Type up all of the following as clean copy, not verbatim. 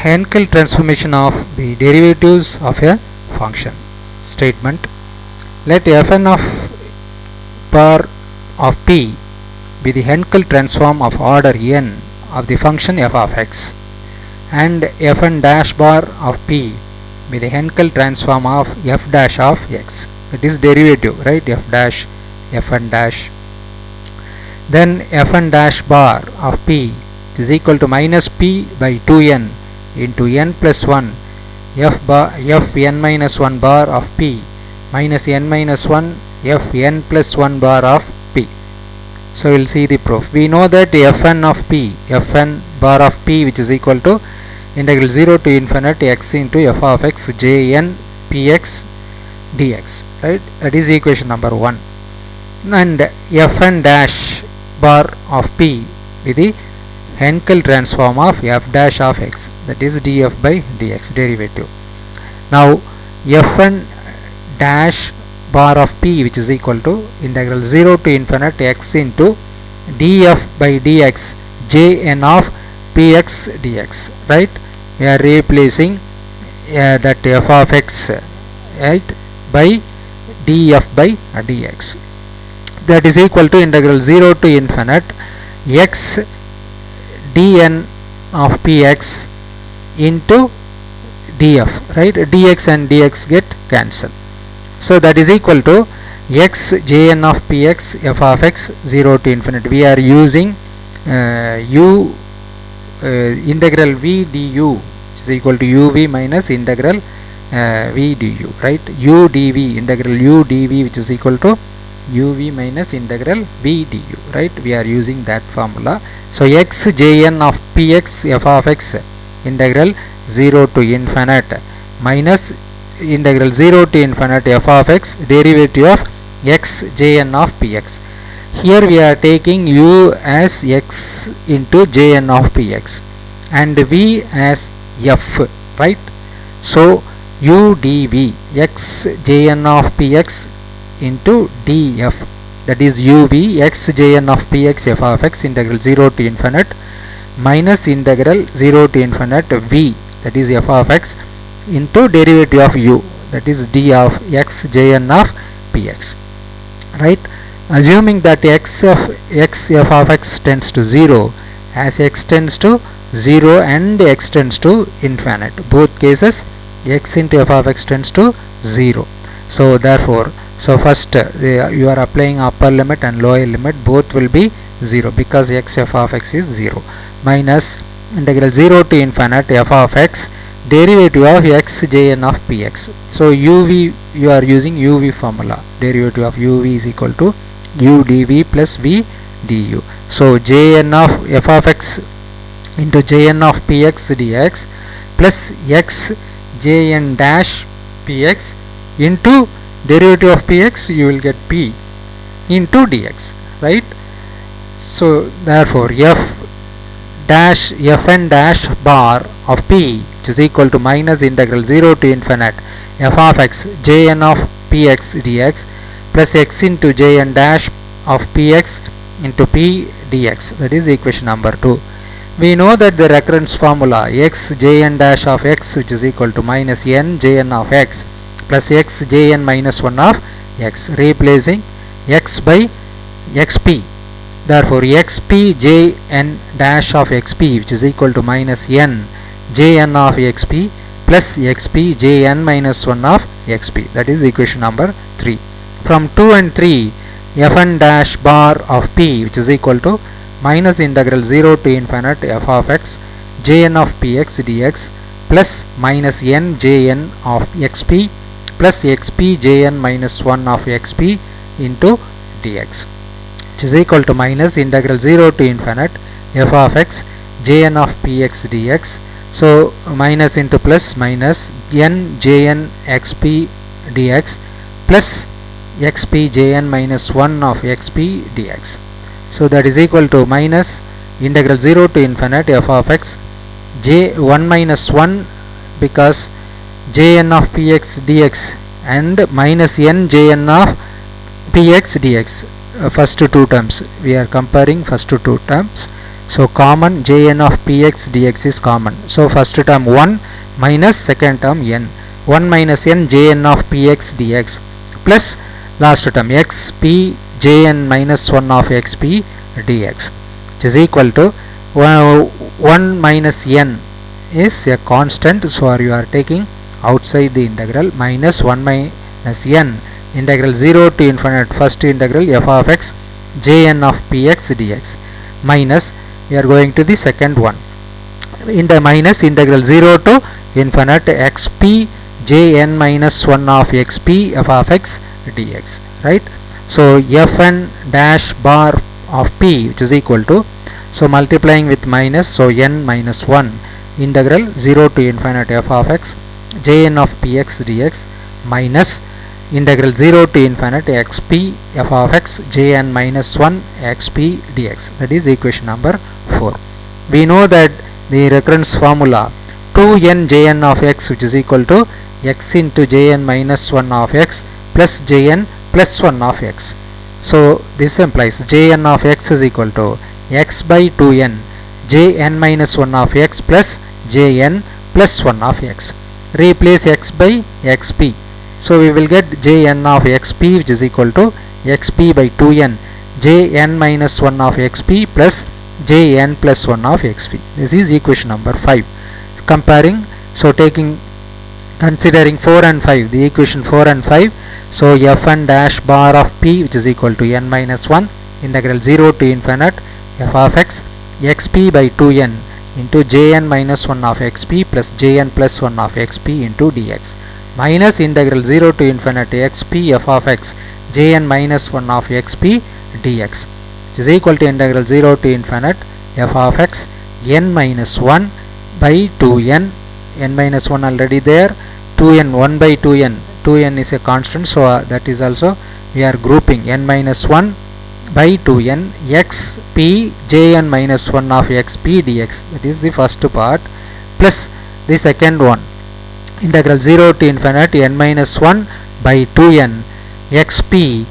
Henkel transformation of the derivatives of a function. Statement: let fn of bar of p be the Henkel transform of order n of the function f of x, and fn dash bar of p be the Henkel transform of f dash of x. It is derivative, right? F dash, fn dash. Then fn dash bar of p is equal to minus p by 2n into n plus 1 fn minus 1 bar of p minus n minus 1 fn plus 1 bar of p. So we will see the proof. We know that fn of p, fn bar of p, which is equal to integral 0 to infinity x into f of x jn px dx, right? That is equation number 1. And fn dash bar of p with the Henkel transform of f dash of x, that is df by dx, derivative. Now fn dash bar of p, which is equal to integral 0 to infinity x into df by dx jn of px dx, right? We are replacing that f of x, right, by df by dx, that is equal to integral 0 to infinite x dn of px into df, right? Dx and dx get cancelled. So that is equal to x jn of px f of x 0 to infinity. We are using integral v du, which is equal to uv minus integral v du, right? U dv, integral u dv, which is equal to uv minus integral v du, right? We are using that formula. So x jn of px f of x integral 0 to infinite minus integral 0 to infinite f of x derivative of x jn of px. Here we are taking u as x into jn of px and v as f, right? So u dv x jn of px into df, that is uv x jn of px f of x integral 0 to infinite minus integral 0 to infinite v, that is f of x, into derivative of u, that is d of x jn of px, right? Assuming that x f of x tends to 0, as x tends to 0 and x tends to infinite, both cases x into f of x tends to 0. So therefore, so first you are applying upper limit and lower limit, both will be 0 because x f of x is 0, minus integral 0 to infinite f of x derivative of x jn of px. So uv, you are using uv formula, derivative of uv is equal to u dv plus v du. So jn of f of x into jn of px dx plus x jn dash px into derivative of px, you will get p into dx, right? So therefore fn dash bar of p, which is equal to minus integral 0 to infinite f of x jn of px dx plus x into jn dash of px into p dx, that is equation number 2. We know that the recurrence formula x jn dash of x, which is equal to minus n jn of x plus x jn minus 1 of x, replacing x by xp. Therefore xp jn dash of xp, which is equal to minus n jn of xp plus xp jn minus 1 of xp, that is equation number 3. From 2 and 3, fn dash bar of p, which is equal to minus integral 0 to infinite f of x jn of px dx plus minus n jn of xp plus xp jn minus 1 of xp into dx, which is equal to minus integral 0 to infinite f of x jn of px dx. So minus into plus, minus n jn xp dx plus xp jn minus 1 of xp dx. So that is equal to minus integral 0 to infinite f of x j1 minus 1, because jn of px dx and minus n jn of px dx, first two terms, we are comparing first two terms. So common jn of px dx is common. So first term 1 minus second term n. 1 minus n jn of px dx plus last term x p jn minus 1 of xp dx, which is equal to 1 minus n is a constant, so you are taking outside the integral, minus 1 minus n integral 0 to infinite first integral f of x jn of px dx minus we are going to the second one in the minus integral 0 to infinite xp jn minus 1 of xp f of x dx, right. So fn dash bar of p, which is equal to, so multiplying with minus, so n minus 1 integral 0 to infinite f of x jn of px dx minus integral 0 to infinite xp f of x jn minus 1 xp dx. That is equation number 4. We know that the recurrence formula 2n jn of x, which is equal to x into jn minus 1 of x plus jn plus 1 of x. So this implies jn of x is equal to x by 2n jn minus 1 of x plus jn plus 1 of x. Replace x by xp. So we will get jn of xp, which is equal to xp by 2n jn minus 1 of xp plus jn plus 1 of xp. This is equation number 5. Comparing, so considering 4 and 5, the equation 4 and 5, so fn dash bar of p, which is equal to n minus 1 integral 0 to infinite f of x xp by 2n into jn minus 1 of xp plus jn plus 1 of xp into dx minus integral 0 to infinite xp f of x jn minus 1 of xp dx, which is equal to integral 0 to infinite f of x n minus 1 by 2n, n minus 1 already there, 2n 1 by 2n, 2n is a constant, so that is also we are grouping n minus 1 by 2n x p jn minus 1 of xp dx, that is the first part, plus the second one integral 0 to infinite n minus 1 by 2n xp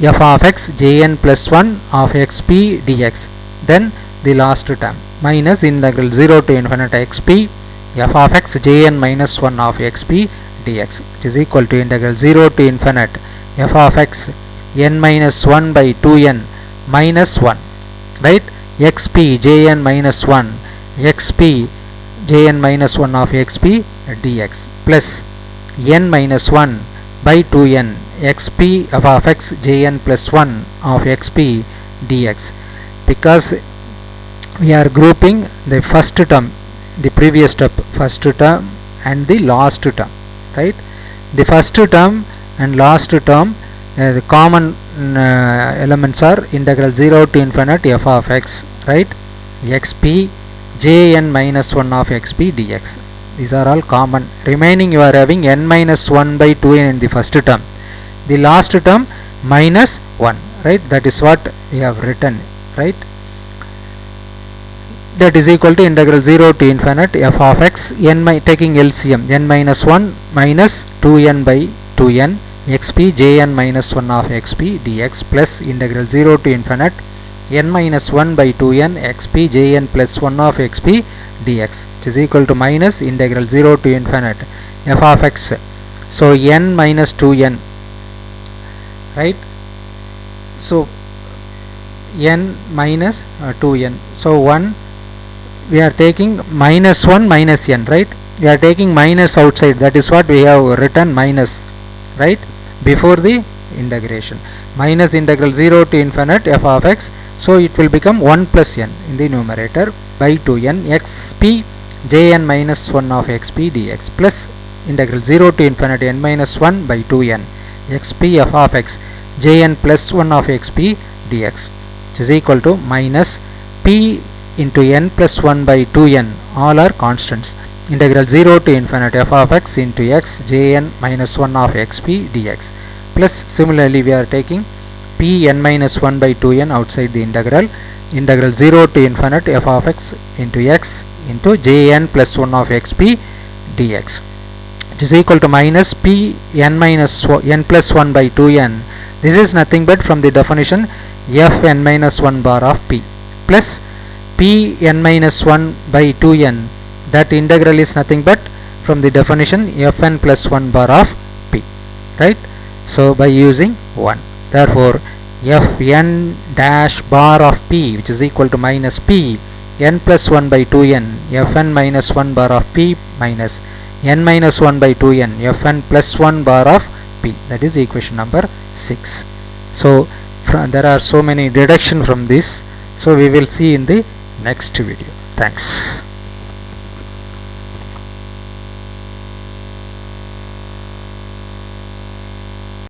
f of x jn plus 1 of xp dx, then the last term minus integral 0 to infinite xp f of x jn minus 1 of xp dx, which is equal to integral 0 to infinite f of x n minus 1 by 2n minus 1, right, xp jn minus 1 xp jn minus 1 of xp dx plus n minus 1 by 2n xp f of x jn plus 1 of xp dx, because we are grouping the first term, the previous step, first term and the last term, right. The first term and last term, the common elements are integral 0 to infinite f of x, right, xp jn minus 1 of xp dx. These are all common. Remaining you are having n minus 1 by 2n in the first term, the last term minus 1, right. That is what we have written, right. That is equal to integral 0 to infinite f of x n taking LCM n minus 1 minus 2n by 2n xp jn minus 1 of xp dx plus integral 0 to infinite n minus 1 by 2n xp jn plus 1 of xp dx, which is equal to minus integral 0 to infinite f of x, so n minus 2n, right. So n minus 2n, so 1 we are taking minus 1 minus n, right, we are taking minus outside, that is what we have written minus, right, before the integration, minus integral 0 to infinite f of x, so it will become 1 plus n in the numerator by 2n xp jn minus 1 of xp dx plus integral 0 to infinite n minus 1 by 2n xp f of x jn plus 1 of xp dx, which is equal to minus p into n plus 1 by 2n, all are constants, integral 0 to infinite f of x into x jn minus 1 of xp dx, plus similarly we are taking p n minus 1 by 2n outside the integral, integral 0 to infinite f of x into x into jn plus 1 of xp dx, which is equal to minus p n minus n plus 1 by 2n. This is nothing but from the definition f n minus 1 bar of p plus p n minus 1 by 2n, that integral is nothing but from the definition fn plus 1 bar of p, right? So by using 1, therefore fn dash bar of p, which is equal to minus p n plus 1 by 2n fn minus 1 bar of p minus n minus 1 by 2n fn plus 1 bar of p. That is equation number 6. So there are so many deduction from this, so we will see in the next video. Thanks.